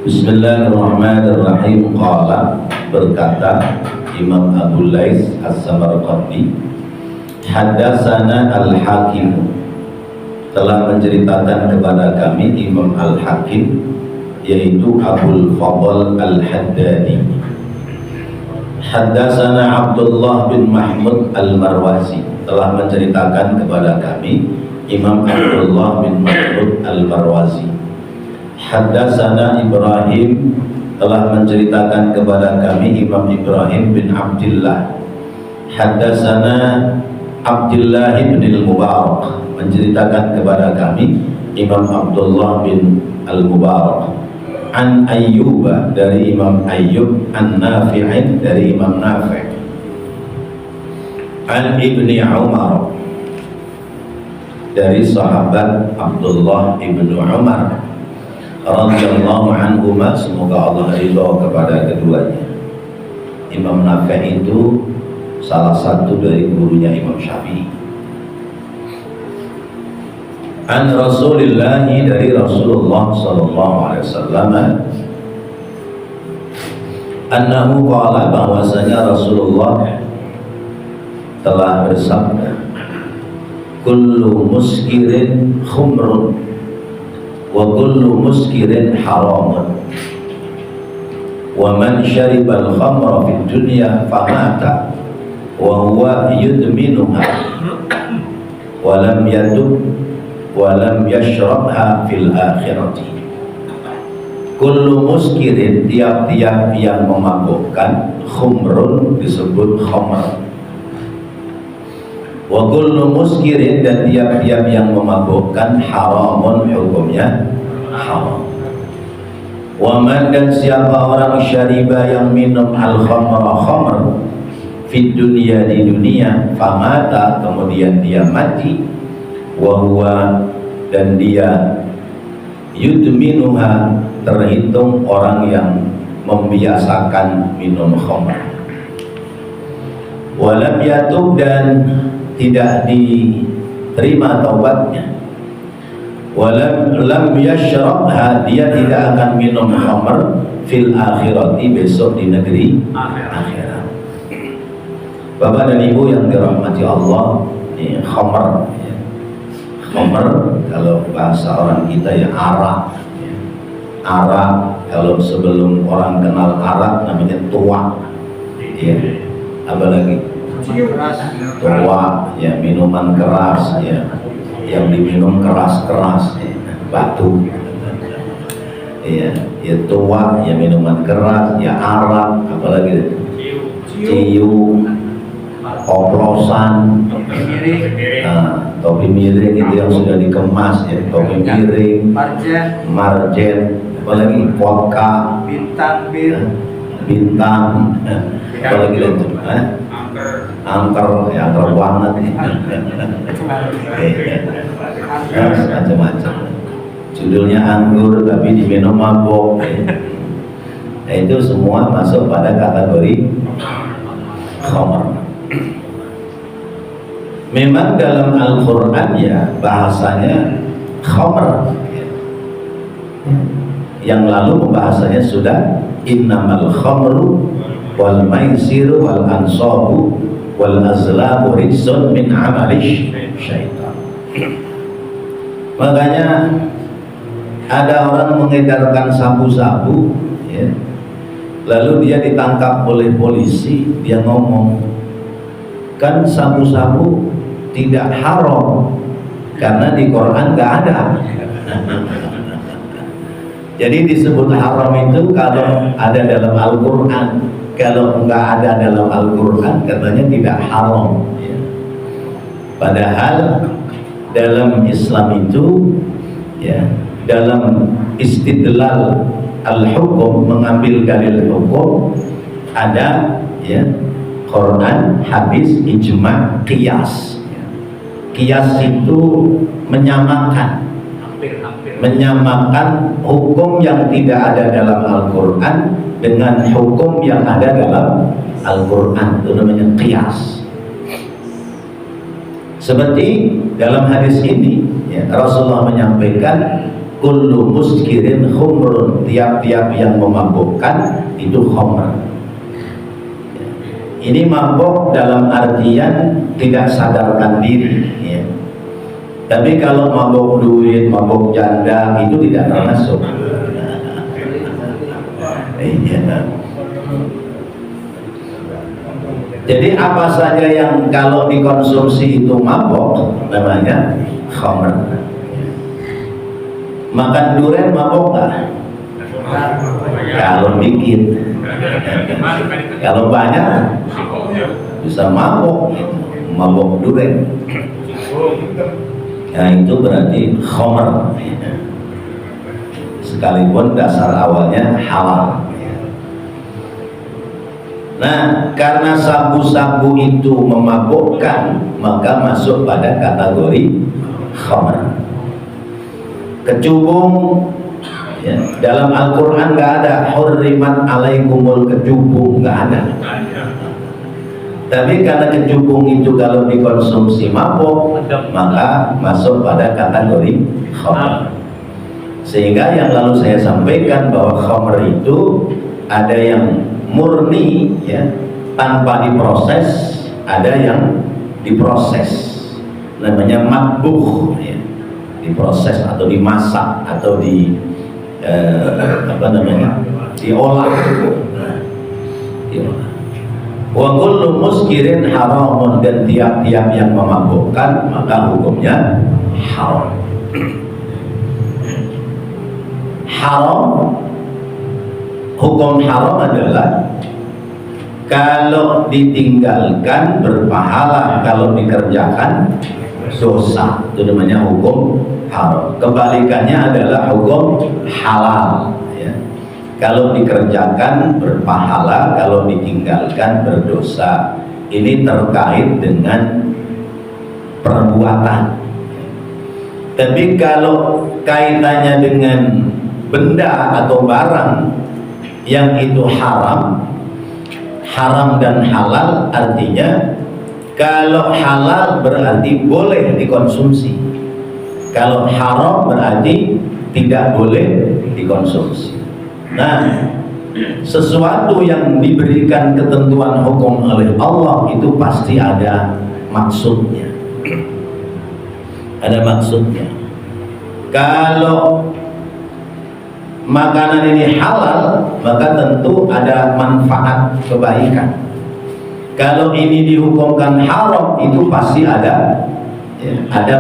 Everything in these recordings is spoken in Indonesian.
Bismillahirrahmanirrahim. Qala, berkata Imam Abu Laits As-Samarqandi, haddatsana Al-Hakim, telah menceritakan kepada kami Imam Al-Hakim, yaitu Abul Fadl Al-Haddadi. Haddatsana Abdullah bin Mahmud Al-Marwazi, telah menceritakan kepada kami Imam Abdullah bin Mahmud Al-Marwazi. Haddatsana Ibrahim, telah menceritakan kepada kami Imam Ibrahim bin Abdullah. Haddatsana Abdullah bin Al-Mubarak, menceritakan kepada kami Imam Abdullah bin Al-Mubarak. An Ayyub, dari Imam Ayyub. An Nafi'in, dari Imam Nafi'. An Ibni Umar, dari sahabat Abdullah ibnu Umar radhiyallahu anhuma, semoga Allah ridha kepada keduanya. Imam Nafi' itu salah satu dari gurunya Imam Syafi'i. An Rasulillah, dari Rasulullah sallallahu alaihi wasallam, annahu qala, bahwasanya Rasulullah telah bersabda, kullu muskirin khumrun wa kullu muskirin haramun wa man syaribal khamra fid dunya famata wa huwa yudminuha wa lam yatub wa lam yashrabha fil akhirati. Kullu muskirin, tiap-tiap yang memabukkan, khumrun disebut khamr, wa kullu muskirin, dan tiap-tiap yang memabukkan, haramun, hukumnya haram. Wa man, dan siapa orang syariba yang minum al-khamra, khamr, fid dunya, di dunia, famata, kemudian dia mati, wa huwa, dan dia yudminuha, terhitung orang yang membiasakan minum khamr. Walam yatub, dan tidak diterima taubatnya. Walam yashrabha, dia tidak akan minum khamr fil akhirati, besok di negeri akhirat. Bapak dan Ibu yang dirahmati Allah, ini khamr, ya. Khamr kalau bahasa orang kita ya arak, ya. Arak kalau sebelum orang kenal arak namanya tua, ya. Apa lagi? Tua, ya, minuman keras, ya, yang diminum keras-keras, ya, batu, ya, ya, tua, ya, minuman keras, ya, arak, apalagi ciu, oplosan, topi miring itu yang sudah dikemas, ya, topi miring, marjen, apalagi vodka, bintang, apalagi itu, angker, ya, angker banget, macam-macam. Judulnya anggur tapi diminum mabok, nah, itu semua masuk pada kategori khamr. Memang dalam Al-Quran ya bahasanya khamr, yang lalu pembahasannya sudah innamal khamru wal maisiru wal ansabu wal azlamu rizun min amalish syaitan. Makanya ada orang mengedarkan sabu-sabu, ya, lalu dia ditangkap oleh polisi, dia ngomong, kan sabu-sabu tidak haram karena di Quran nggak ada. Jadi disebut haram itu kalau ada dalam Al-Quran, kalau nggak ada dalam Al-Quran katanya tidak haram, ya. Padahal dalam Islam itu, ya, dalam istidlal al-hukum, mengambil dalil hukum, ada, ya, Quran, hadis, ijma', qiyas. Qiyas itu menyamakan hukum yang tidak ada dalam Al-Quran dengan hukum yang ada dalam Al-Quran, itu namanya qiyas. Seperti dalam hadis ini, ya, Rasulullah menyampaikan kullu muskirin khumrun, tiap-tiap yang memabukkan itu khamr. Ini mabuk dalam artian tidak sadarkan diri ya. Tapi kalau mabuk duit, mabuk janda itu tidak termasuk. Jadi apa saja yang kalau dikonsumsi itu mabuk namanya khamr. Makan durian mabuk nggak? Kalau dikit, kalau banyak bisa mabuk, mabuk durian. Nah itu berarti khamr, sekalipun dasar awalnya halal. Nah karena sabu-sabu itu memabukkan, maka masuk pada kategori khamr. Kecubung ya, dalam Al-Quran nggak ada hurrimat alaikumul kecubung, nggak ada. Tapi karena kecubung itu kalau dikonsumsi mabuk, maka masuk pada kategori khamr. Sehingga yang lalu saya sampaikan bahwa khamr itu ada yang murni ya, tanpa diproses, ada yang diproses, namanya matbuh ya, diproses atau dimasak atau diolah. Wa kullu muskirin haramun, dan tiap-tiap yang memabukkan maka hukumnya haram. Haram, hukum haram adalah kalau ditinggalkan berpahala, kalau dikerjakan dosa. Itu namanya hukum haram. Kebalikannya adalah hukum halal ya. Kalau dikerjakan berpahala, kalau ditinggalkan berdosa. Ini terkait dengan perbuatan. Tapi kalau kaitannya dengan benda atau barang yang itu haram, haram dan halal artinya kalau halal berarti boleh dikonsumsi, kalau haram berarti tidak boleh dikonsumsi. Nah, sesuatu yang diberikan ketentuan hukum oleh Allah itu pasti ada maksudnya. Ada maksudnya. Kalau makanan ini halal, maka tentu ada manfaat kebaikan. Kalau ini dihukumkan haram, itu pasti ada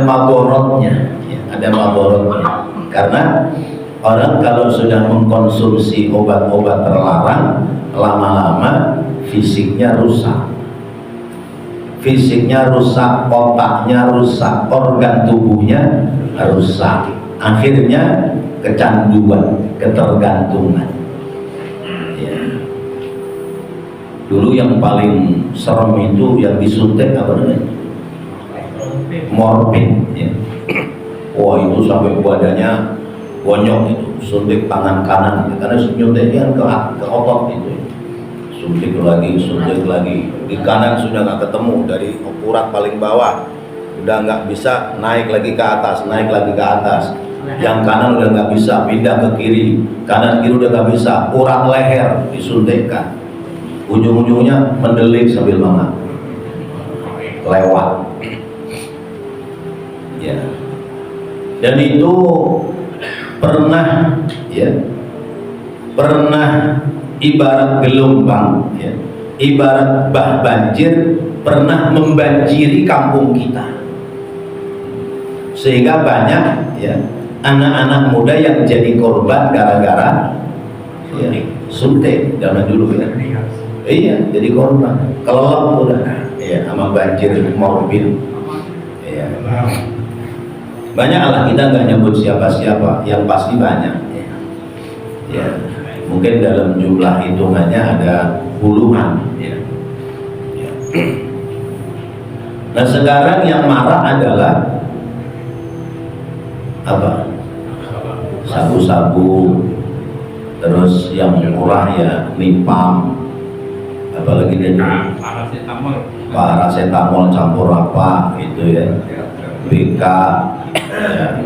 madorotnya, ada madorotnya. Karena orang kalau sudah mengkonsumsi obat-obat terlarang, lama-lama fisiknya rusak. Fisiknya rusak, otaknya rusak, organ tubuhnya rusak. Akhirnya kecanduan, ketergantungan ya. Dulu yang paling serem itu yang disuntik apa namanya? Morfin ya. Wah itu sampai badannya bonyok itu, suntik tangan kanan gitu. Karena nyuntiknya ke otot itu, suntik lagi di kanan sudah nggak ketemu, dari urat paling bawah udah nggak bisa naik lagi ke atas, yang kanan udah nggak bisa, pindah ke kiri, kanan kiri udah nggak bisa, urat leher disuntikkan, ujung-ujungnya mendelik sambil makan, lewat ya. Dan itu pernah ibarat gelombang ya, ibarat bah banjir, pernah membanjiri kampung kita, sehingga banyak ya anak-anak muda yang jadi korban gara-gara ya, suntik zaman dulu ya. Iya, jadi korban. Kelelep udah ya sama banjir morfin. Ya. Banyaklah, kita nggak nyebut siapa-siapa, yang pasti banyak. Ya. Mungkin dalam jumlah hitungannya ada puluhan. Ya. Ya. Nah sekarang yang marah adalah apa? Sabu-sabu, terus yang murah ya nipam, apalagi dia paracetamol campur apa gitu ya, BK ya.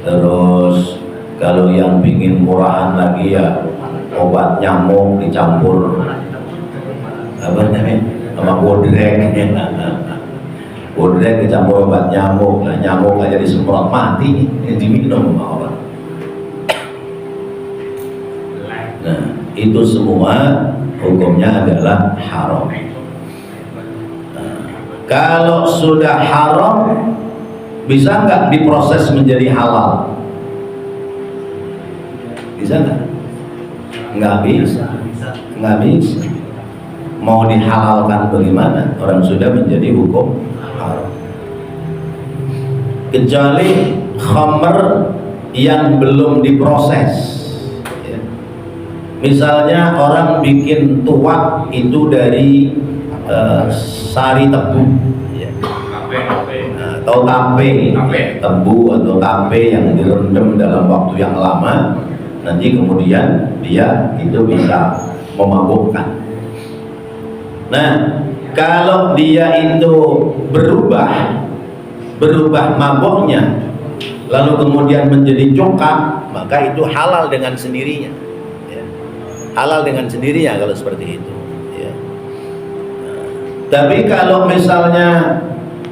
Terus Kalau yang pingin murahan lagi ya obat nyamuk dicampur apa namanya sama bodrek. Bodrek dicampur obat nyamuk, nah nyamuk aja disemprot mati, yang diminum sama orang. Nah itu semua hukumnya adalah haram. Kalau sudah haram, bisa nggak diproses menjadi halal? Bisa nggak? Nggak bisa. Nggak bisa. Mau dihalalkan bagaimana? Orang sudah menjadi hukum haram. Kecuali khamr yang belum diproses. Misalnya orang bikin tuak itu dari sari tebu, atau tape, tebu atau tape yang direndam dalam waktu yang lama, nanti kemudian dia itu bisa memabukkan. Nah, kalau dia itu berubah mabuknya, lalu kemudian menjadi coklat, maka itu halal dengan sendirinya. Halal dengan sendirinya kalau seperti itu ya. Tapi kalau misalnya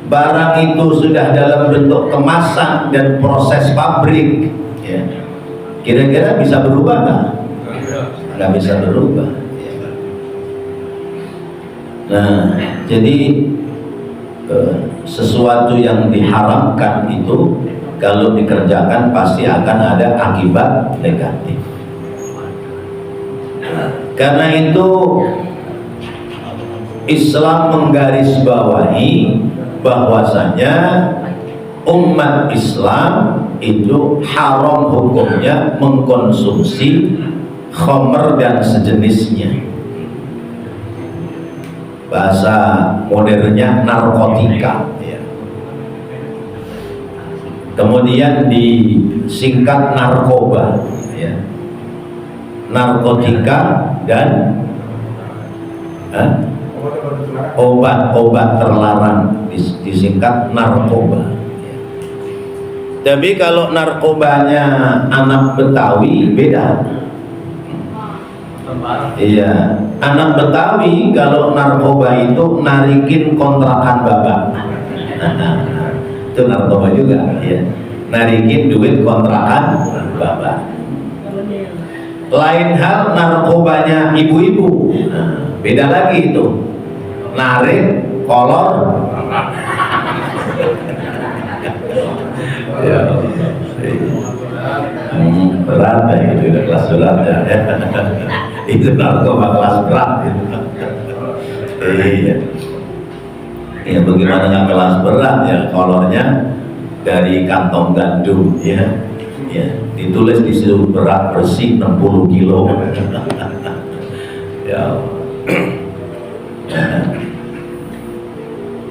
barang itu sudah dalam bentuk kemasan dan proses pabrik ya, kira-kira bisa berubah nggak? Nggak bisa berubah ya. Nah jadi sesuatu yang diharamkan itu kalau dikerjakan pasti akan ada akibat negatif. Karena itu Islam menggarisbawahi bahwasanya umat Islam itu haram hukumnya mengkonsumsi khamr dan sejenisnya. Bahasa modernnya narkotika ya. Kemudian disingkat narkoba ya. Narkotika dan obat-obat terlarang disingkat narkoba. Tapi kalau narkobanya anak Betawi beda. Iya, anak Betawi kalau narkoba itu narikin kontrakan bapak. Itu narkoba juga ya. Narikin duit kontrakan bapak. Lain hal narkobanya ibu-ibu, beda lagi itu, narik kolor ya, berat ya, itu udah kelas berat ya. Itu narkoba kelas berat gitu. Iya ya, bagaimana nggak kelas berat ya, kolornya dari kantong gandum ya. Ya, ditulis di situ berat bersih 60 kilo. Ya.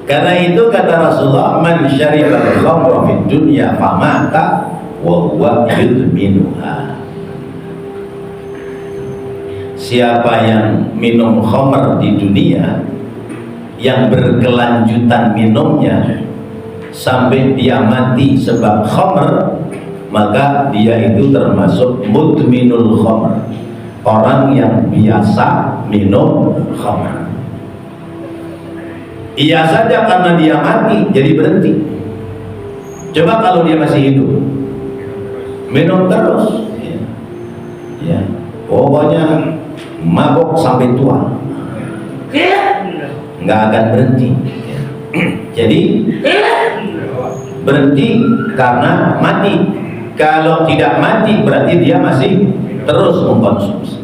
Karena itu kata Rasulullah, man syaribal khamra fid dunya famata wa huwa yudminuha. Siapa yang minum khamr di dunia, yang berkelanjutan minumnya sampai dia mati sebab khamr, maka dia itu termasuk mudminul khamr, orang yang biasa minum khamr. Iya saja karena dia mati jadi berhenti. Coba kalau dia masih hidup minum terus ya, pokoknya mabok sampai tua, nggak akan berhenti ya. Jadi berhenti karena mati. Kalau tidak mati berarti dia masih terus mengkonsumsi.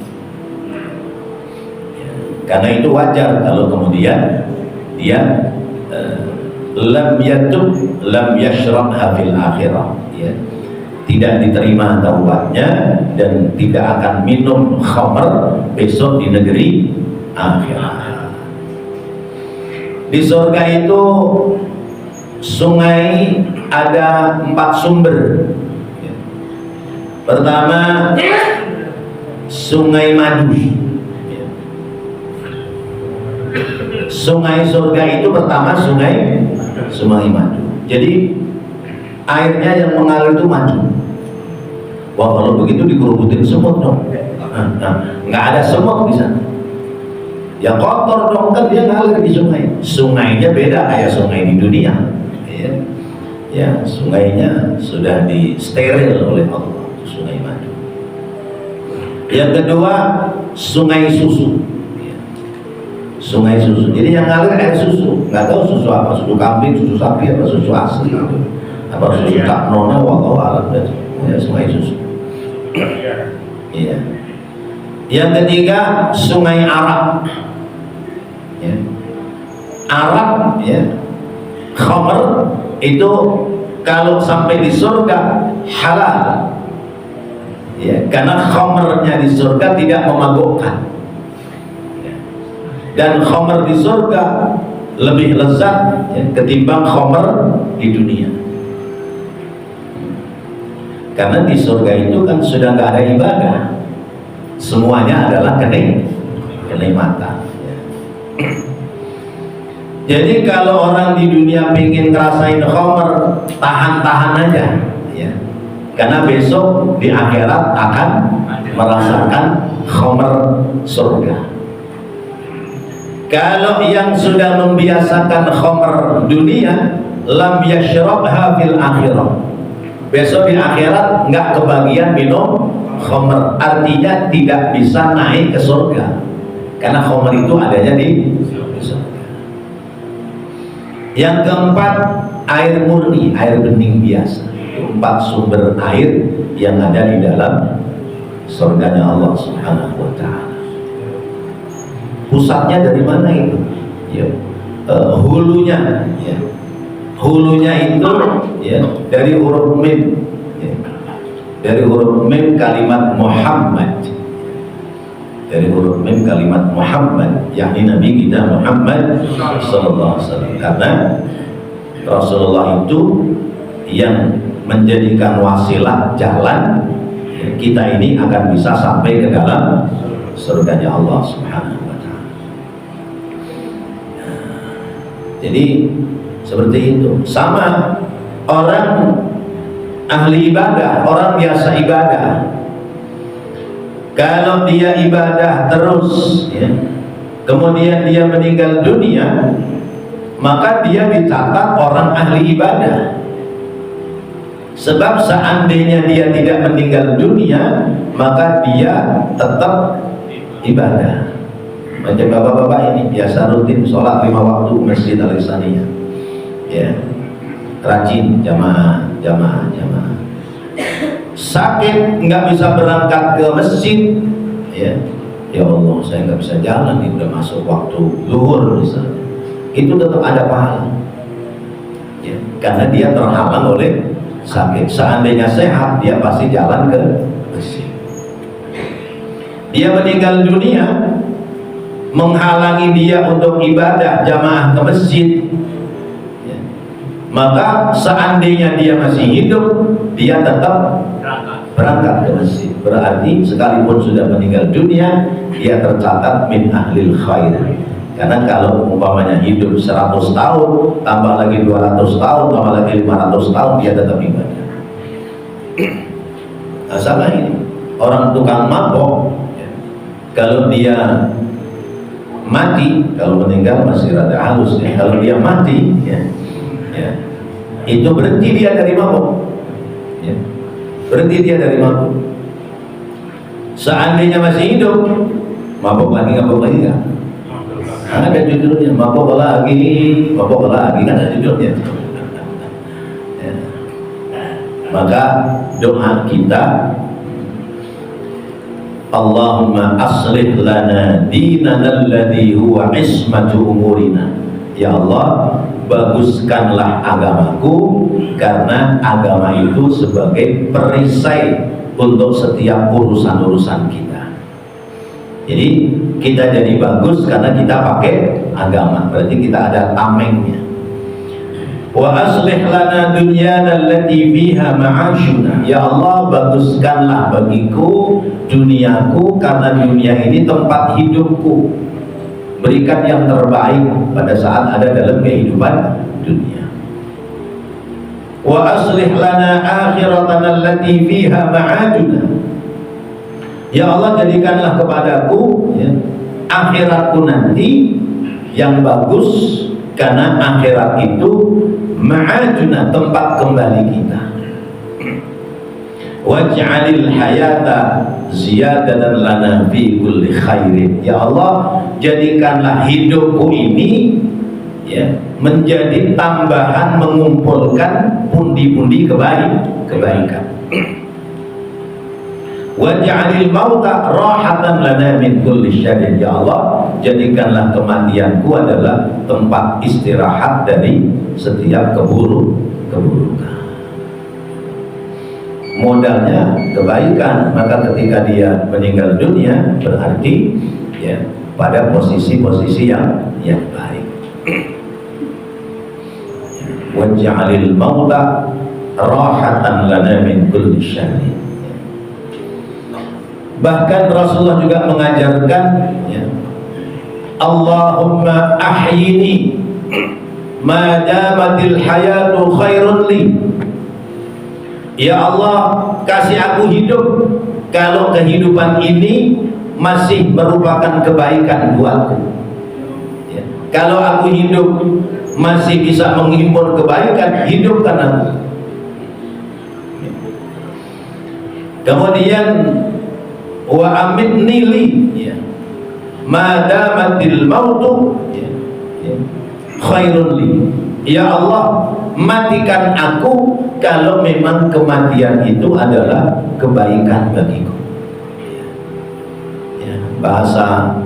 Karena itu wajar kalau kemudian dia lam yatub lam yashrabha fil akhirah ya. Tidak diterima taubatnya dan tidak akan minum khamr besok di negeri akhirat. Di surga itu sungai ada 4 sumber. Pertama, sungai madu. Sungai surga itu pertama sungai madu. Jadi airnya yang mengalir itu madu. Wah, kalau begitu dikerubutin semut dong. Nggak ada semut di sana. Ya kotor dong, kan dia ngalir di sungai. Sungainya beda kayak sungai di dunia. Ya, sungainya sudah disteril oleh Allah, sungai madu. Yang kedua, sungai susu. Sungai susu. Jadi yang ngalir air susu. Nggak tahu susu apa, susu kambing, susu sapi, apa susu asli gitu. Apa susu Cak Nona, wallahu a'lam. Ya, sungai susu. Iya. Yang ketiga, sungai Arab. Ya. Arab, ya. Khamr itu kalau sampai di surga halal. Ya, karena khamrnya di surga tidak memabukkan. Ya. Dan khamr di surga lebih lezat, ya, ketimbang khamr di dunia. Karena di surga itu kan sudah nggak ada ibadah, semuanya adalah kenikmatan. Jadi kalau orang di dunia pengen ngerasain khamr, tahan-tahan aja, ya. Karena besok di akhirat akan merasakan khamr surga. Kalau yang sudah membiasakan khamr dunia, lam yashrabha fil akhirah. Besok di akhirat nggak kebagian minum khamr, artinya tidak bisa naik ke surga karena khamr itu adanya di surga. Yang keempat, air murni, air bening biasa. 4 sumber air yang ada di dalam surganya Allah Subhanahu wa ta'ala. Pusatnya dari mana itu? Ya. Hulunya, ya. Hulunya itu, ya, dari huruf mim, ya. Dari huruf mim kalimat Muhammad, dari huruf mim kalimat Muhammad, yakni Nabi kita Muhammad sallallahu alaihi wasallam. Karena Rasulullah itu yang menjadikan wasilah jalan, ya, kita ini akan bisa sampai ke dalam surganya Allah Subhanahu wa ta'ala. Jadi seperti itu. Sama orang ahli ibadah, orang biasa ibadah, kalau dia ibadah terus, ya, kemudian dia meninggal dunia, maka dia dicatat orang ahli ibadah. Sebab seandainya dia tidak meninggal dunia, maka dia tetap ibadah. Macam bapak-bapak ini biasa rutin sholat 5 waktu Masjid Al-Ihsaniyah, ya, rajin jamaah. Sakit nggak bisa berangkat ke masjid, ya Allah, saya nggak bisa jalan, ini udah masuk waktu zuhur misalnya, itu tetap ada pahala, ya, karena dia terhalang oleh sakit. Seandainya sehat, dia pasti jalan ke masjid. Dia meninggal dunia, menghalangi dia untuk ibadah jamaah ke masjid, ya, maka seandainya dia masih hidup, dia tetap berangkat ke masjid. Berarti sekalipun sudah meninggal dunia, dia tercatat min ahlil khair. Karena kalau umpamanya hidup 100 tahun, tambah lagi 200 tahun, tambah lagi 500 tahun, dia tetap ibadah. Nah, sama ini, orang tukang mabok, kalau dia mati, kalau meninggal masih rada halus, ya. Kalau dia mati, ya, itu berhenti dia dari mabok, ya. Berhenti dia dari mabok. Seandainya masih hidup, mabok lagi enggak? Ada judulnya, mabok lagi, kan ada judulnya. Ya. Maka doa kita, Allahumma aslih lana dinana alladhi huwa ismatu umurina. Ya Allah, baguskanlah agamaku, karena agama itu sebagai perisai untuk setiap urusan-urusan kita. Jadi kita jadi bagus karena kita pakai agama, berarti kita ada tamengnya. Wa aslih lana dunyana allati fiha ma'ashuna. Ya Allah, baguskanlah bagiku duniaku, karena dunia ini tempat hidupku. Berikan yang terbaik pada saat ada dalam kehidupan dunia. wa aslih lana akhiratana allati fiha ma'aduna. Ya Allah, jadikanlah kepadaku ya, akhiratku nanti yang bagus, karena akhirat itu ma'aduna, tempat kembali kita. Waj'alil hayata ziyadatan lana fi kulli khairin. Ya Allah, jadikanlah hidupku ini ya menjadi tambahan, mengumpulkan pundi-pundi kebaikan. Waj'alil mauta rahatan lana min kulli syarrin. Ya Allah, jadikanlah kematianku adalah tempat istirahat dari setiap keburukan. Modalnya kebaikan, maka ketika dia meninggal dunia berarti ya pada posisi-posisi yang baik. Waj'alil mauta rahatan lana min kulli syarrin. Bahkan Rasulullah juga mengajarkan ya, Allahumma ahyini ma damatil hayatu khairun li. Ya Allah, kasih aku hidup kalau kehidupan ini masih merupakan kebaikan buatku ya. Kalau aku hidup masih bisa menghimpun kebaikan, hidupkan aku. Kemudian wa amitni li ya, ma damatil mautu ya, ya, khairun li. Ya Allah, matikan aku kalau memang kematian itu adalah kebaikan bagiku ya, bahasa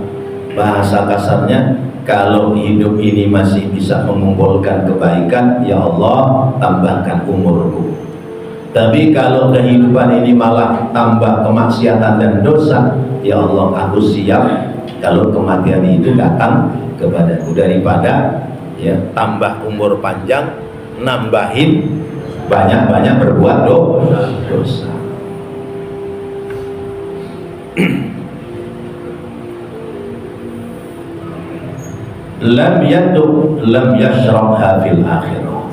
kasarnya, kalau hidup ini masih bisa mengumpulkan kebaikan, ya Allah, tambahkan umurku. Tapi kalau kehidupan ini malah tambah kemaksiatan dan dosa, ya Allah, aku siap kalau kematian itu datang kepadaku, daripada ya tambah umur panjang, nambahin banyak-banyak berbuat dosa. Lam yaduk lam yashrabha fil akhirah.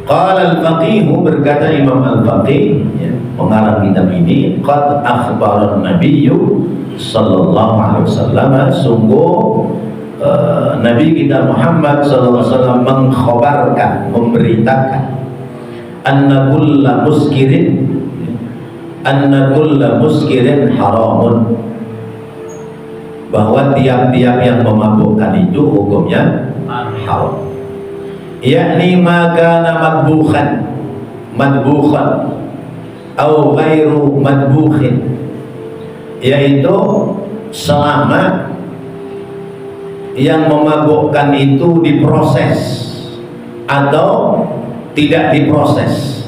Qala al-faqih, berkata Imam al-Faqih ya, pengarang kitab ini, qad akhbara an-nabiyyu sallallahu alaihi wasallam, sungguh Nabi kita Muhammad sallallahu alaihi wasallam mengkhabarkan, memberitakan, anna kulla muskirin haramun, bahwa tiap-tiap yang memabukkan itu hukumnya haram. Yakni magana madbukhan atau ghairu madbukhin, yaitu selama yang memabukkan itu diproses atau tidak diproses.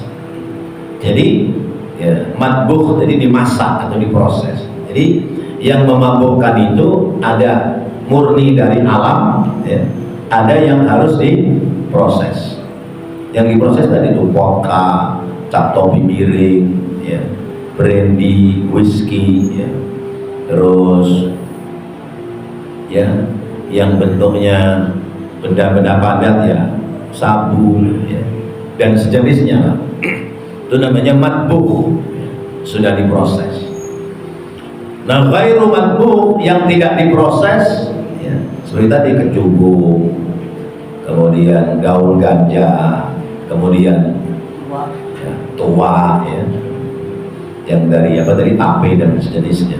Jadi ya, madbukh jadi dimasak atau diproses. Jadi yang memabukkan itu ada murni dari alam ya, ada yang harus diproses. Yang diproses tadi itu vodka, cap topi miring ya, brandy, whisky ya, terus ya yang bentuknya benda-benda padat ya, sabu ya, dan sejenisnya itu namanya matbuh, sudah diproses. Nah, ghairu matbuh, yang tidak diproses ya, seperti tadi kecubung, kemudian daun ganja, kemudian ya, tua ya, yang dari apa dari tape dan sejenisnya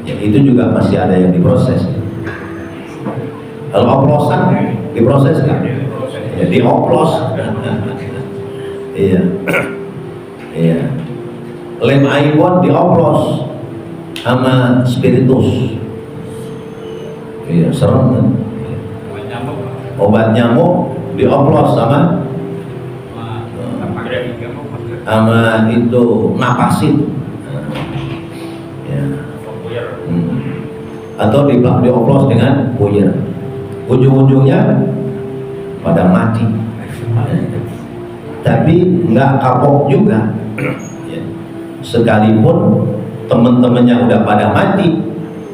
ya, itu juga masih ada yang diproses. Kalau oplosan diproses kan? Ya, dioplos. Iya. Iya. Lem iPhone dioplos sama spiritus. Iya, serem kan? Obat nyamuk dioplos sama itu napasin. Ya. Atau dioplos dengan puyer. Ujung-ujungnya pada mati, tapi nggak kapok juga ya. Sekalipun teman-temannya udah pada mati,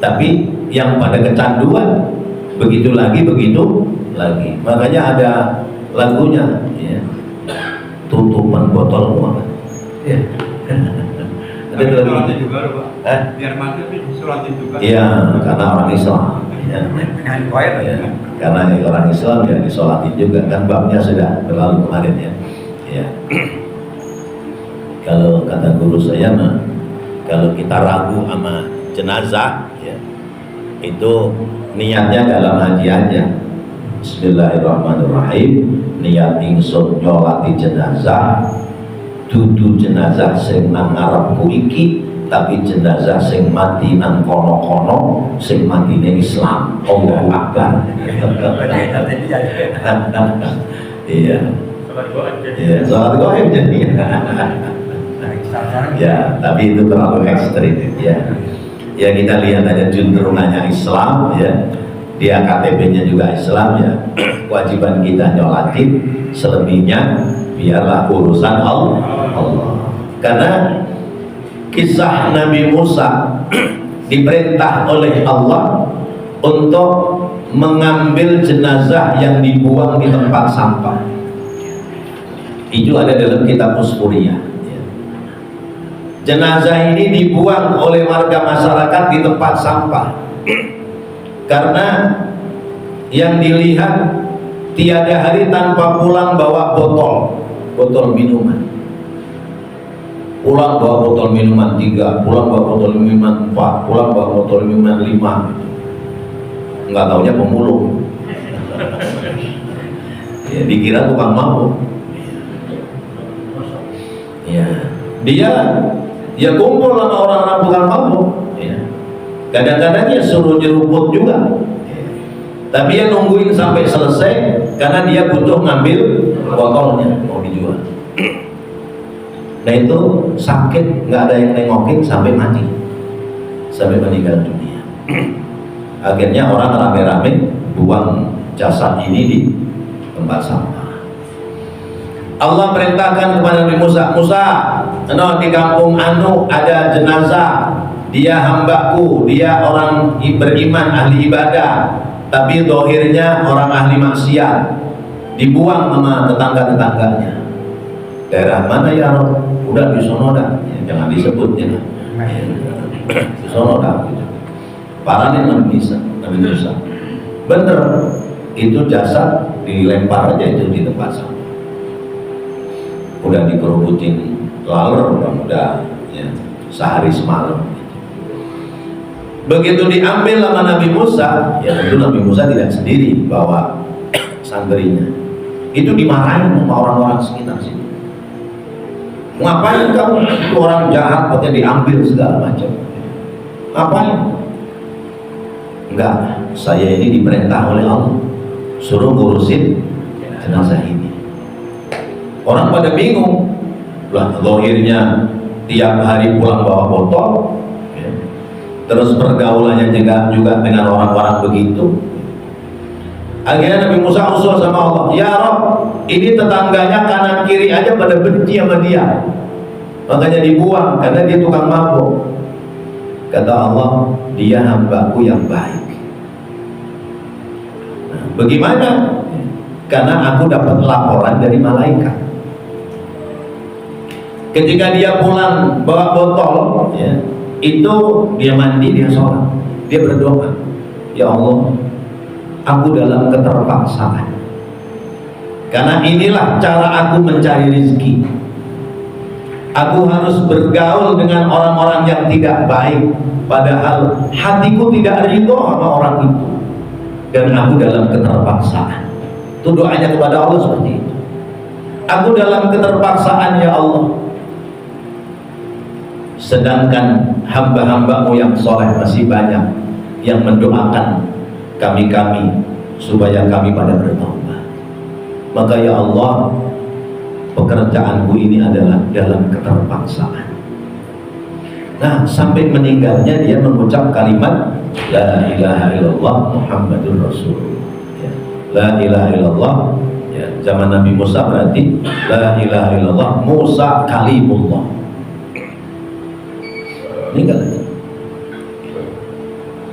tapi yang pada kecanduan begitu lagi. Makanya ada lagunya botol semua. Ya. Ada lagi juga, Pak. Biar mati disolatin juga. Iya, karena orang Islam. Ya. Ya. Karena orang Islam ya disolatin juga, kan babnya sudah berlalu kemarin ya. Ya. Kalau kata guru saya mah, kalau kita ragu sama jenazah, ya, itu niatnya dalam haji aja. Bismillahirrahmanirrahim. Niat ingsun nyolati jenazah, dudu jenazah sing nang ngarepku iki, tapi jenazah sing mati nang kono-kono, sing matine Islam. Allahu Akbar. Iya. Iya, salat goib jadi. Ya, tapi itu terlalu ekstrim ya. Ya kita lihat aja cenderungannya Islam ya. Dia KTP-nya juga Islam ya. Kewajiban kita nyolatin, selebihnya biarlah urusan Allah. Karena kisah Nabi Musa diperintah oleh Allah untuk mengambil jenazah yang dibuang di tempat sampah. Itu ada dalam kitab Usfuriyah. Jenazah ini dibuang oleh warga masyarakat di tempat sampah karena yang dilihat tiada hari tanpa pulang bawa botol minuman. Pulang bawa botol minuman 3, pulang bawa botol minuman 4, pulang bawa botol minuman 5. Nggak taunya pemulung. Ya, dikira tukang mabuk. Ya, dia ya kumpul sama orang-orang tukang mabuk ya. Kadang-kadang dia suruh nyeruput juga ya. Tapi dia nungguin sampai selesai karena dia butuh ngambil botolnya mau dijual. Nah itu sakit, nggak ada yang nengokin sampai mati, sampai meninggal dunia. Akhirnya orang rame-rame buang jasad ini di tempat sampah. Allah perintahkan kepada Nabi Musa, di kampung anu ada jenazah, dia hambaku, dia orang beriman, ahli ibadah, tapi dohirnya orang ahli maksiat, dibuang sama tetangga-tetangganya. Daerah mana ya Rob? Udah di sono dah, ya, jangan disebutnya. Di sono dah. Paranin Nabi Musa. Bener, itu jasad dilempar aja itu di tempat sampah. Udah dikerubutin laler, udah ya, sehari semalam. Begitu diambil sama Nabi Musa, ya tentu Nabi Musa tidak sendiri bawa santrinya. Itu dimarahin sama orang-orang sekitar sini. Ngapain kamu? Itu orang jahat, katanya diambil segala macam. Ngapain? Enggak, saya ini diperintah oleh Allah suruh ngurusin jenazah ini. Orang pada bingung lah, zahirnya tiap hari pulang bawa botol ya. Terus pergaulannya juga dengan orang-orang begitu. Akhirnya Nabi Musa usul sama Allah, ya Rob, ini tetangganya kanan kiri aja pada benci sama dia, makanya dibuang karena dia tukang mabuk. Kata Allah, dia hambaku yang baik. Nah, bagaimana? Karena aku dapat laporan dari malaikat. Ketika dia pulang bawa botol, ya, itu dia mandi, dia sholat, dia berdoa, ya Allah, aku dalam keterpaksaan. Karena inilah cara aku mencari rezeki. Aku harus bergaul dengan orang-orang yang tidak baik, padahal hatiku tidak ridho sama orang itu. Dan aku dalam keterpaksaan. Itu doanya kepada Allah seperti itu. Aku dalam keterpaksaan ya Allah. Sedangkan hamba-hambamu yang soleh masih banyak yang mendoakan kami-kami supaya kami pada bertaubat. Maka ya Allah, pekerjaanku ini adalah dalam keterpaksaan. Nah, sampai meninggalnya dia mengucap kalimat La ilaha illallah Muhammadur Rasulullah ya. La ilaha illallah ya. Zaman Nabi Musa berarti La ilaha illallah Musa kalimullah. Meninggal.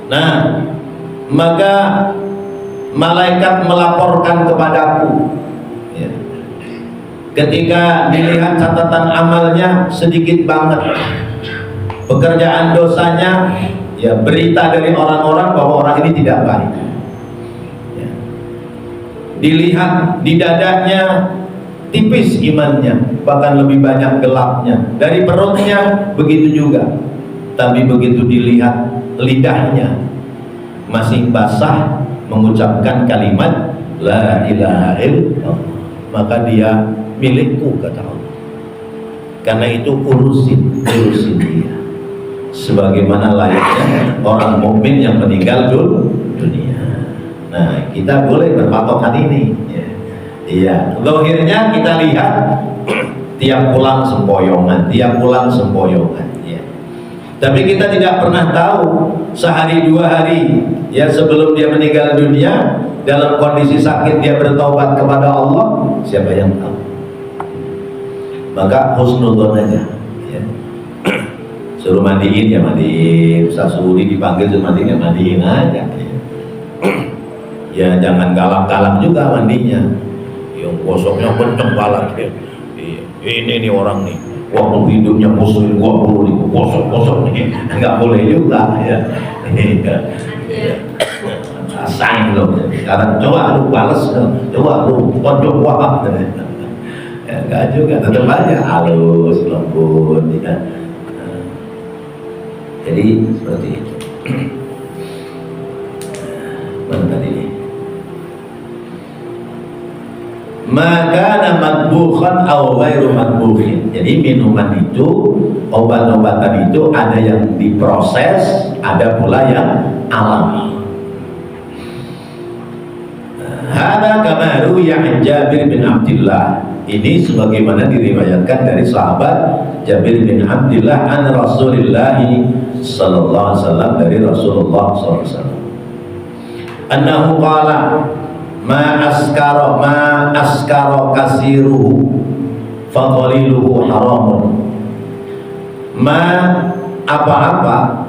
Nah, maka malaikat melaporkan kepadaku ya. ketika dilihat catatan amalnya sedikit banget, pekerjaan dosanya, ya berita dari orang-orang bahwa orang ini tidak baik. Ya. Dilihat di dadanya tipis imannya, bahkan lebih banyak gelapnya. Dari perutnya begitu juga. Tapi begitu dilihat lidahnya masih basah mengucapkan kalimat la ilaha illallah, maka dia milikku, kata Allah. Karena itu urusin dia sebagaimana layaknya orang mukmin yang meninggal dunia. Nah, kita boleh berpatokan ini. Iya, zahirnya kita lihat tiap pulang sempoyongan. Ya. Tapi kita tidak pernah tahu sehari dua hari ya sebelum dia meninggal dunia dalam kondisi sakit dia bertaubat kepada Allah, siapa yang tahu? Maka husnudzon aja. Ya. Suruh mandiin ya mandiin, Ustaz Suri dipanggil suruh mandiin ya mandiin aja. Ya jangan galak-galak juga mandinya. Yang gosoknya kenceng galak ya. Ini nih orang nih, waktu hidupnya muslim gua perlu nih gosok nih, nggak boleh juga ya. Rasain loh. Sekarang coba lu balas, coba lu tonjok wahab. Ya nggak juga, tetap aja halus lembut ya. Jadi seperti itu. Mana tadi ini? Maka matbukhan atau ghairu matbukhin. Jadi minuman itu, obat-obatan itu ada yang diproses, ada pula yang alami. Hada kama ruwiya an Jabir bin Abdullah. Ini sebagaimana diriwayatkan dari sahabat Jabir bin Abdullah an Rasulillah sallallahu alaihi wasallam, dari Rasulullah sallallahu alaihi wasallam. Annahu qala ma askara kasiruhu fa qaliluhu haramun. Ma apa-apa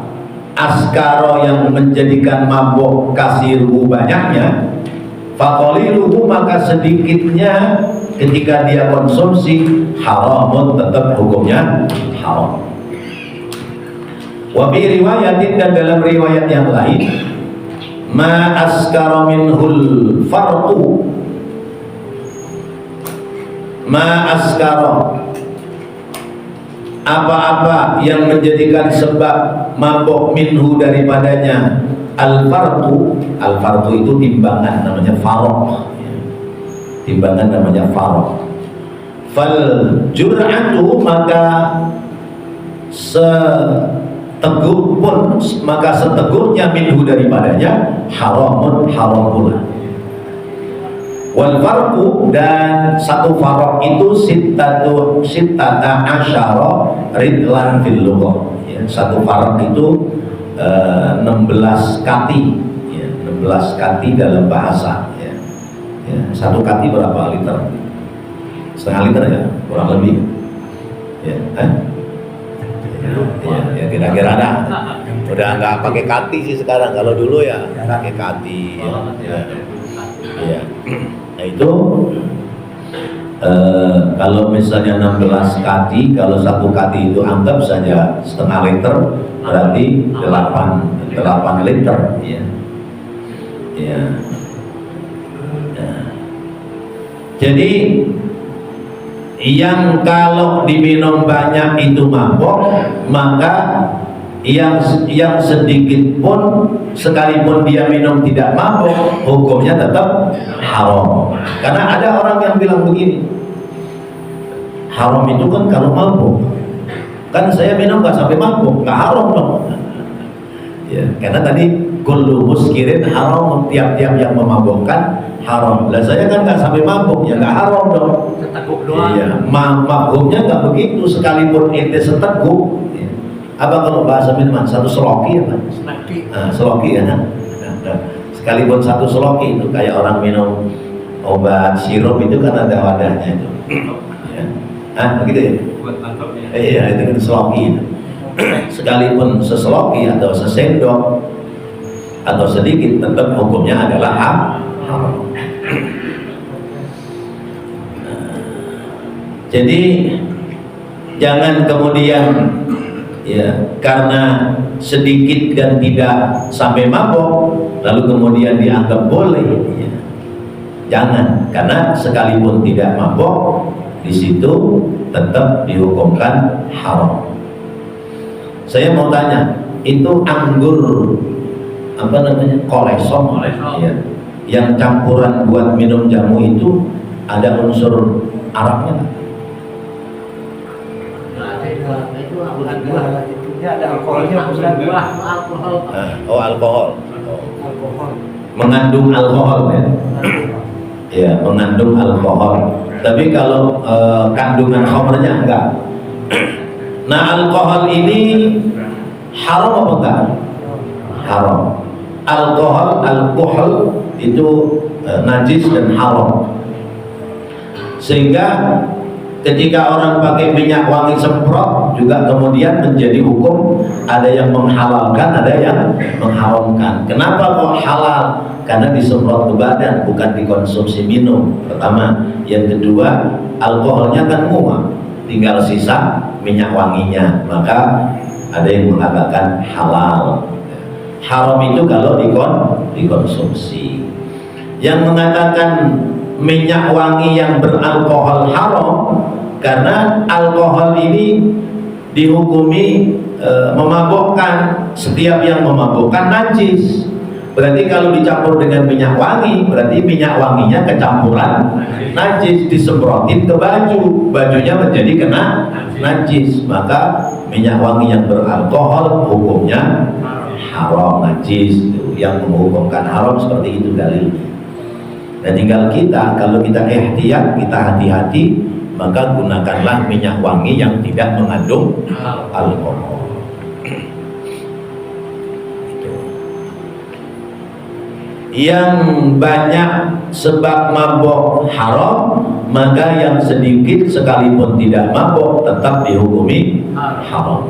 askara yang menjadikan mabuk kasiruhu banyaknya, fa qaliluhu maka sedikitnya ketika dia konsumsi haramun, tetap hukumnya haram. Wa bi riwayatin, dan dalam riwayat yang lain, ma askara minhul farqu, ma askara apa-apa yang menjadikan sebab mabuk minhu daripadanya al farqu itu timbangan, namanya farq. Timbangan namanya farq. Fal jur'atu, maka seteguknya minhu daripadanya haramun, haram pula. Wal farqu, dan satu farq itu sittata asyara ridlan fil lughah. Ya, satu farq itu 16 kati, ya, 16 kati dalam bahasa. Ya, satu kati berapa liter? Setengah liter ya, kurang lebih. Ya, ya kira-kira ada. Udah nggak pakai kati sih sekarang. Kalau dulu ya pakai kati. Ya. Nah itu kalau misalnya 16 kati, kalau satu kati itu anggap saja setengah liter, berarti 8 liter. Ya. Ya. Jadi yang kalau diminum banyak itu mabuk, maka yang sedikit pun sekalipun dia minum tidak mabuk, hukumnya tetap haram. Karena ada orang yang bilang begini, haram itu kan kalau mabuk, kan saya minum nggak sampai mabuk, nggak haram dong. Ya, karena tadi kullu muskirin haram, tiap-tiap yang memabukkan haram. Lah saya kan nggak sampai mabuk, ya nggak haram dong. Seteguk doang. Iya, mabuknya nggak begitu, sekalipun ente seteguk. Ya. Apa kalau bahasa minuman satu seloki ya kan? Seloki ya kan? Sekalipun satu seloki itu kayak orang minum obat sirup itu kan ada wadahnya itu. Ya. Begitu ya? Buat mantapnya. Iya, itu kan seloki itu. Sekalipun seseloki atau sesendok atau sedikit, tetap hukumnya adalah haram. Jadi jangan kemudian ya karena sedikit dan tidak sampai mabok lalu kemudian dianggap boleh ya. Jangan, karena sekalipun tidak mabok di situ tetap dihukumkan haram. Saya mau tanya, itu anggur apa namanya, kolesom ya, yang campuran buat minum jamu itu ada unsur araknya nggak? Itu buah itu ada alkoholnya, buah alkohol. Oh, alkohol. Alkohol. Mengandung alkohol ya. Ya, mengandung alkohol. Tapi kalau kandungan khamrnya enggak. Nah, alkohol ini haram apa enggak? Haram. Alkohol itu najis dan haram. Sehingga ketika orang pakai minyak wangi semprot juga kemudian menjadi hukum, ada yang menghalalkan, ada yang mengharamkan. Kenapa kok halal? Karena disemprot ke badan, bukan dikonsumsi minum. Pertama, yang kedua, alkoholnya kan muak, tinggal sisa minyak wanginya, maka ada yang mengatakan halal. Haram itu kalau dikonsumsi. Yang mengatakan minyak wangi yang beralkohol haram karena alkohol ini dihukumi memabukkan. Setiap yang memabukkan najis. Berarti kalau dicampur dengan minyak wangi, berarti minyak wanginya kecampuran najis, disemprotin ke baju, bajunya menjadi kena najis. Maka minyak wangi yang beralkohol hukumnya haram, najis. Yang menghukumkan haram seperti itu dalilnya. Dan tinggal kita, kalau kita ihtiyat, kita hati-hati, maka gunakanlah minyak wangi yang tidak mengandung alkohol. Yang banyak sebab mabok haram, maka yang sedikit sekalipun tidak mabok tetap dihukumi haram.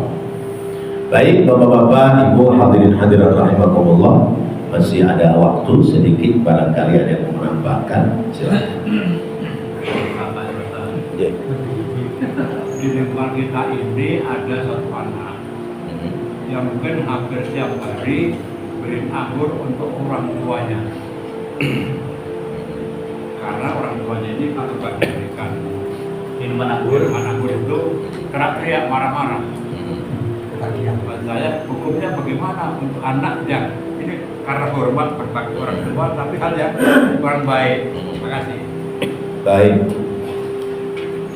Baik bapak-bapak, ibu, hadirin hadirat rahimakumullah, masih ada waktu sedikit, barangkali ada yang mau menambahkan, silakan. Di lingkungan kita ini ada satu anak yang mungkin hampir setiap hari beri anggur untuk orang tuanya, karena orang tuanya ini kalau berikan minuman anggur itu teriak-teriak, marah-marah. Buat saya hukumnya bagaimana untuk anak yang ini karena hormat berbakti orang tua, tapi hal yang kurang baik. Terima kasih. Baik.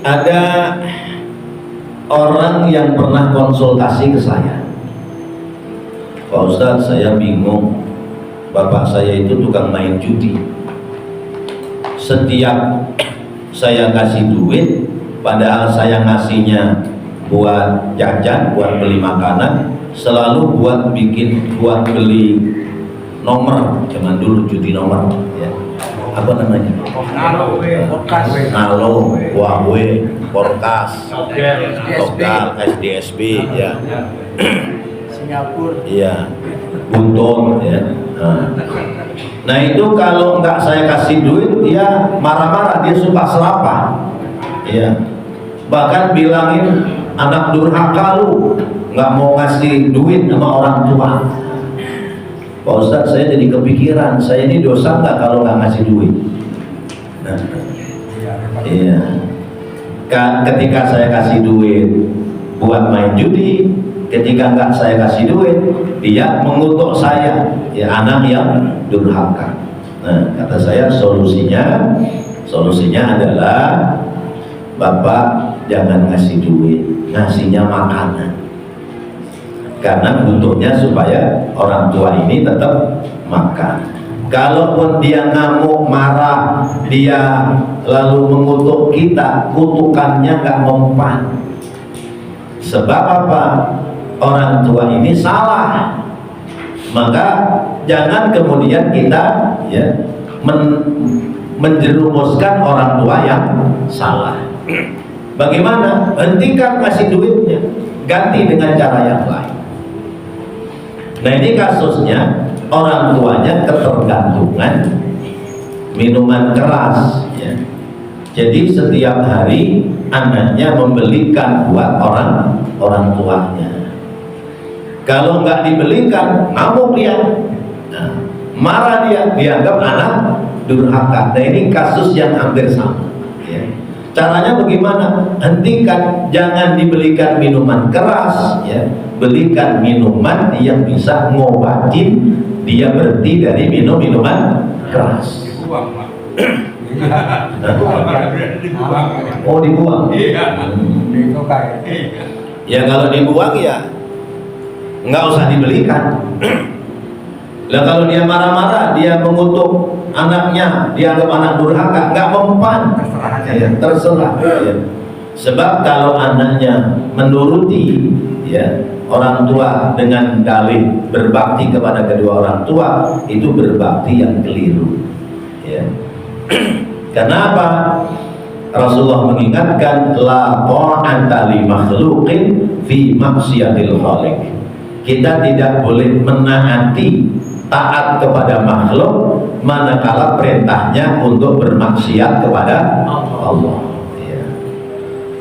Ada orang yang pernah konsultasi ke saya, Pak Ustadz, saya bingung, bapak saya itu tukang main judi. Setiap saya kasih duit, padahal saya ngasihnya buat jajan, buat beli makanan, selalu buat beli nomor. Zaman dulu judi nomor ya. Apa namanya? Nalo, Huawei, Porkas, Lokal, SDSB ya. Singapura. Iya, buntut ya. Nah itu kalau nggak saya kasih duit, dia marah-marah, dia suka serapah. Iya. Bahkan bilangin anak durhaka lu, nggak mau ngasih duit sama orang tua. Pak Ustadz, saya jadi kepikiran, saya ini dosa nggak kalau nggak ngasih duit? Nah, iya. Ketika saya kasih duit buat main judi, ketika nggak saya kasih duit, dia mengutuk saya, ya anak yang durhaka. Nah, kata saya solusinya adalah bapak jangan ngasih duit, ngasihnya makanan. Karena butuhnya supaya orang tua ini tetap makan. Kalaupun dia ngamuk, marah, dia lalu mengutuk kita, kutukannya nggak mempan. Sebab apa? Orang tua ini salah. Maka jangan kemudian kita ya menjerumuskan orang tua yang salah. Bagaimana? Hentikan kasih duitnya, ganti dengan cara yang lain. Nah ini kasusnya orang tuanya ketergantungan minuman keras ya. Jadi setiap hari anaknya membelikan buat orang tuanya. Kalau nggak dibelikan, ngamuk dia, nah, marah dia, dianggap anak durhaka. Nah ini kasus yang hampir sama. Ya. Caranya bagaimana? Hentikan, jangan dibelikan minuman keras, ya. Belikan minuman yang bisa ngobatin dia berhenti dari minuman keras. Dibuang, Pak. Oh dibuang? Iya. Ya kalau dibuang ya nggak usah dibelikan. Lah kalau dia marah-marah, dia mengutuk anaknya, dia anggap anak durhaka, nggak mempan, terserah aja ya, terserah. Ya. Sebab kalau anaknya menuruti ya orang tua dengan dalih berbakti kepada kedua orang tua, itu berbakti yang keliru. Ya. Kenapa? Rasulullah mengingatkan la ta'ata li makhluqin fi maksiatil khaliq. Kita tidak boleh menaati taat kepada makhluk manakala perintahnya untuk bermaksiat kepada Allah. Ya.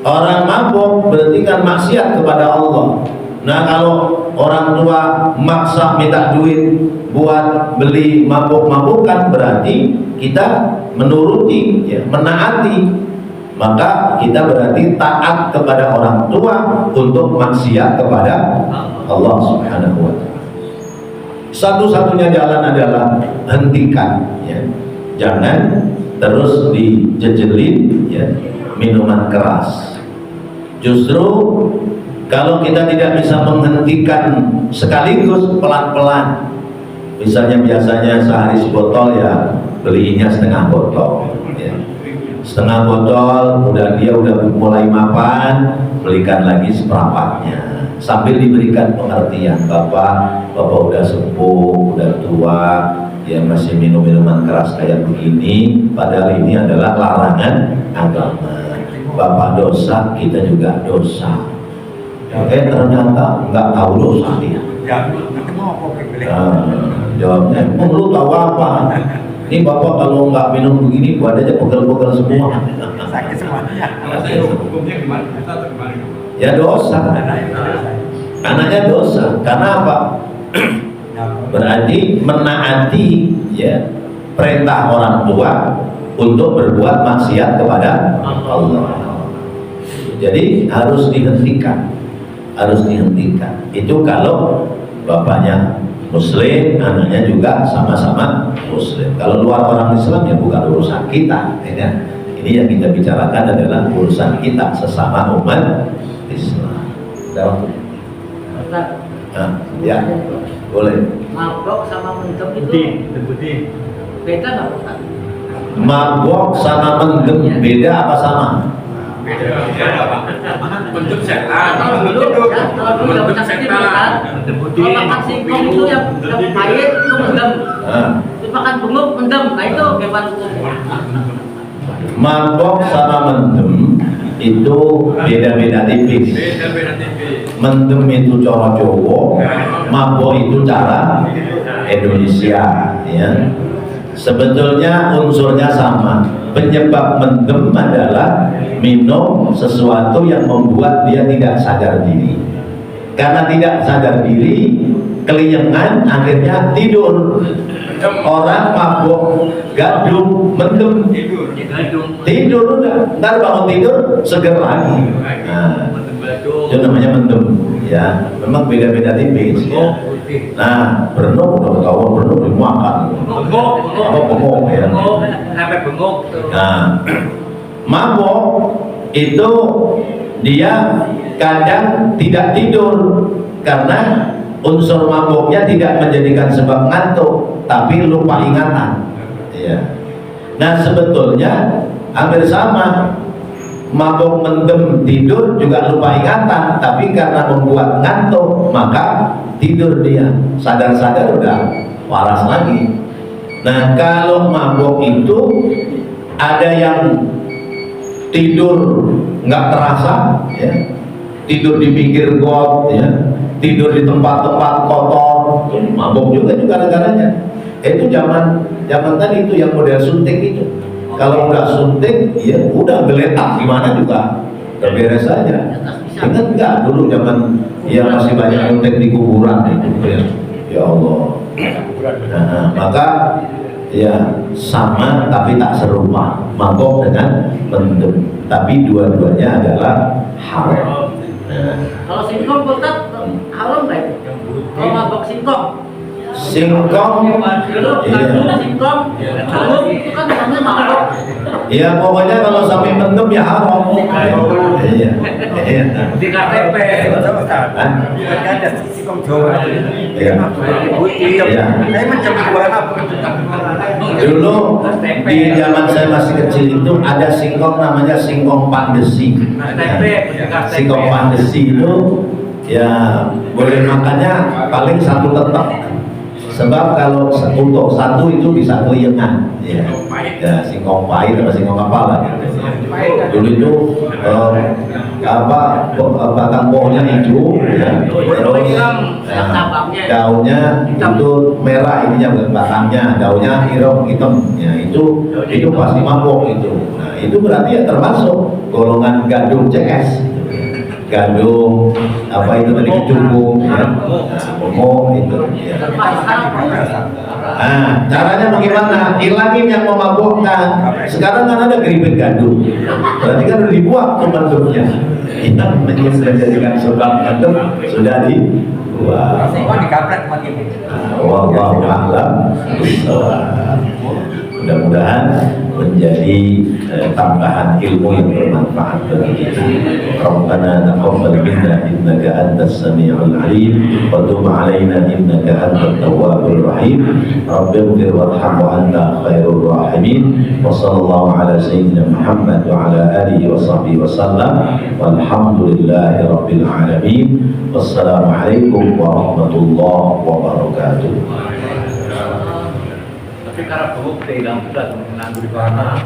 Orang mabuk berarti kan maksiat kepada Allah. Nah kalau orang tua maksa minta duit buat beli mabuk-mabukan, berarti kita menuruti, ya, menaati. Maka kita berarti taat kepada orang tua untuk maksiat kepada Allah Subhanahu wa ta'ala. Satu-satunya jalan adalah hentikan, ya. Jangan terus dijejelin, ya, minuman keras. Justru kalau kita tidak bisa menghentikan sekaligus, pelan-pelan. Misalnya biasanya sehari sebotol, ya belinya setengah botol, ya. Setengah botol, dia udah mulai mapan, belikan lagi seperempatnya, sambil diberikan pengertian, bapak udah sepuh, udah tua, dia masih minum minuman keras kayak begini, padahal ini adalah larangan agama. Bapak dosa, kita juga dosa. Ternyata nggak tahu dosa dia. Jawabnya, lu tahu apa? Ini bapak kalau nggak minum begini, badannya pegel-pegel semua. Sakit semuanya. Hukumnya gimana? Ya dosa. Anaknya dosa. Karena apa? Berarti menaati, ya, perintah orang tua untuk berbuat maksiat kepada Allah. Jadi harus dihentikan. Harus dihentikan. Itu kalau bapaknya Muslim, anaknya juga sama-sama Muslim. Kalau luar orang Islam ya bukan urusan kita, ya. Ini yang kita bicarakan adalah urusan kita sesama umat Islam. Ya, boleh. Mabok sama mendem itu beda nggak Ustaz? Mabok sama mendem beda apa sama? Beda Pak. Bentuk setan. Kalau dulu yang sakit kan, kalau makan singkong itu yang pahit itu mendem. Makan benguk mendem. Nah itu bagaimana hukumnya? Mabok sama mendem itu beda-beda tipis. Mendem itu cara Jawa, mabok itu cara Indonesia, ya. Sebetulnya unsurnya sama. Penyebab mendem adalah minum sesuatu yang membuat dia tidak sadar diri. Karena tidak sadar diri, kelinyengan, akhirnya tidur. Orang mabuk, gadung, mendem, tidur udah. Ntar bangun tidur seger lagi. Nah, itu namanya mendem, ya. Memang beda-beda tipis, ya. Nah, berenung udah ketahuan, berenung dimakan. Bengok, ya. Sampai bengok. Nah, mabuk itu dia kadang tidak tidur karena unsur mabuknya tidak menjadikan sebab ngantuk, tapi lupa ingatan. Ya. Nah, sebetulnya hampir sama. Mabuk, mendem, tidur juga lupa ingatan, tapi karena membuat ngantuk maka tidur dia, sadar-sadar udah waras lagi. Nah, kalau mabuk itu ada yang tidur nggak terasa, ya, tidur di pinggir got, ya, tidur di tempat-tempat kotor, mabuk juga negaranya. Itu zaman tadi itu yang model suntik itu. Kalau udah suntik, ya udah geletak gimana juga udah beres saja. Ingat nggak dulu zaman ya masih banyak nyontek di kuburan itu ya. Ya Allah. Nah, maka ya sama tapi tak serupa, mabok dengan mendem, tapi dua-duanya adalah haram. Kalau singkong Ustaz haram nggak? Kalau mabok singkong? Singkong, Iya. Singkong, kalau itu kan namanya mabok. ya pokoknya kalau sampai mendem ya haram. Iya. Di KTP Hah? ada singkong Jawa. Iya. Iya. Saya macam jualan apa? Dulu di zaman saya masih kecil itu ada singkong namanya singkong pandesi. Singkong pandesi itu ya boleh makannya paling satu tetek. Sebab kalau untuk satu itu bisa keliengan, ya, singkong pahit atau singkong apa lah gitu. Dulu itu batang pohonnya hijau, ya, terus daunnya itu merah, ininya batangnya, daunnya hitam, ya itu pasti mabok itu. Nah itu berarti ya termasuk golongan gandum CS. Gandum apa itu tadi kecubung ya, nah, itu ya. Nah caranya bagaimana hilangin yang memabukkan. Sekarang kan ada keripik gandum, berarti kan udah dibuang tuh gandumnya, kita menjadikan sebab gandum sudah dibuang. Dikaplek makin. Wallahu a'lam bishawab. Mudah-mudahan menjadi tambahan ilmu yang bermanfaat bagi kita. Rabbana taqabbal minna innaka antas samiul alim wa tub 'alaina innaka antat tawwabur rahim. Rabbighfir warham wa anta khairur rahimin. Wa sallallahu ala sayyidina Muhammad wa ala alihi wa sahbihi wa sallam. Walhamdulillahi rabbil alamin. Wassalamualaikum warahmatullahi wabarakatuh. Tapi karena bukti dalam sudah menanggung di mana